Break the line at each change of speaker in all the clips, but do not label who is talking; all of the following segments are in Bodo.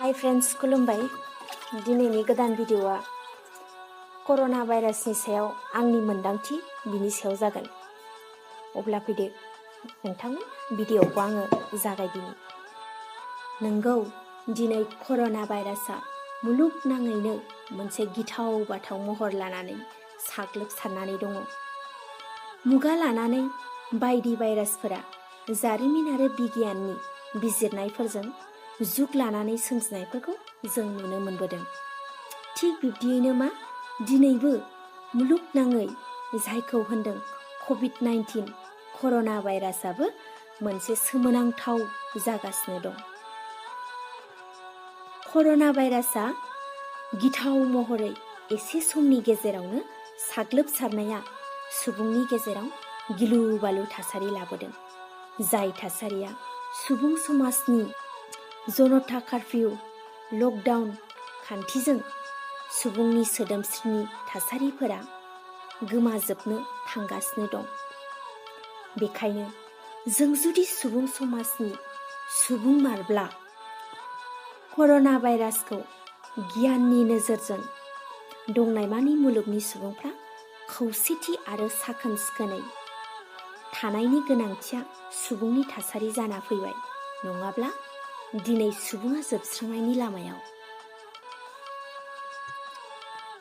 हाय फ्रेंड्स, खुलुमबाय। दिनैनि गोदान भिडिअआ कर'ना भाइरासनि सायाव आंनि मोन्दांथि बिनि सायाव जागोन। अब्ला फैदो नोंथांमोन, भिडिअखौ आङो जागायदिनि। नंगौ, दिनै कर'ना भाइरासआ मुलुगनाङैनो मोनसे गिथाव बाथाव महर लानानै साग्लोबसारनानै दङ। मुगा लानानै बायदि भाइरासफोरा जारिमिन आरो बिगियाननि बिजिरनायफोरजों जुग लानानै सोमजिनायफोरखौ जों नुनो मोनबोदों। थिग बिब्दियैनो दिनैबो मुलुगनाङै जायखौ होनदों कभिड-19 कर'ना भाइरासआबो मोनसे सोमोनांथाव जागासिनो दं। कर'ना भाइरासआ गिथाव महरै एसे समनि गेजेरावनो साग्लोबसारनाया सुबुंनि गेजेराव गिलु-बालु थासारि लाबोदों। जाय थासारिया सुबुं समाजनि जनता कार्फ्यु, लकडाउन खान्थिजों सुबुंनि सोदोमस्रिनि थासारिफोरा गोमाजोबनो थांगासिनो दं। बेखायनो जों जुदि सुबुं समाजनि सुबुं मारब्ला कर'ना भाइरासखौ गियाननि नोजोरजों दंनायमानि मुलुगनि सुबुंफ्रा खौसेथि आरो साखोन-सिखोनै थानायनि गोनांथिया सुबुंनि थासारि जाना फैबाय। नङाब्ला दिनै सुबुङा जोबस्रांनायनि लामायाव।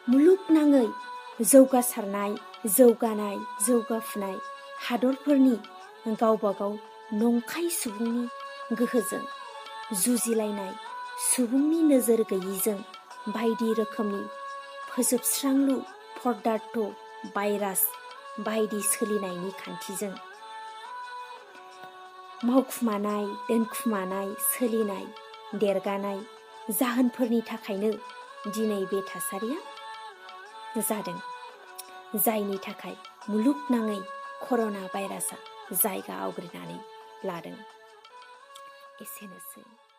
मुलुगनाङै जौगासारनाय, जौगाफुनाय हादरफोरनि गावबागाव नंखाय सुबुंनि गोहोजों जुजिलायनाय, सुबुंनि नोजोर गैयैजों बायदि रोखोमनि फोजोबस्रांलु पदार्थ भाइरास बायदि सोलिनायनि खान्थिजों मावखुमानाय, दोनखुमानाय, सोलिनाय, देरगानाय जाहोनफोरनि थाखायनो दिनै बे थासारिया जादों। जायनि थाखाय मुलुगनाङै कर'ना भाइरासआ जायगा आवग्रिनानै लादों। एसेनोसै।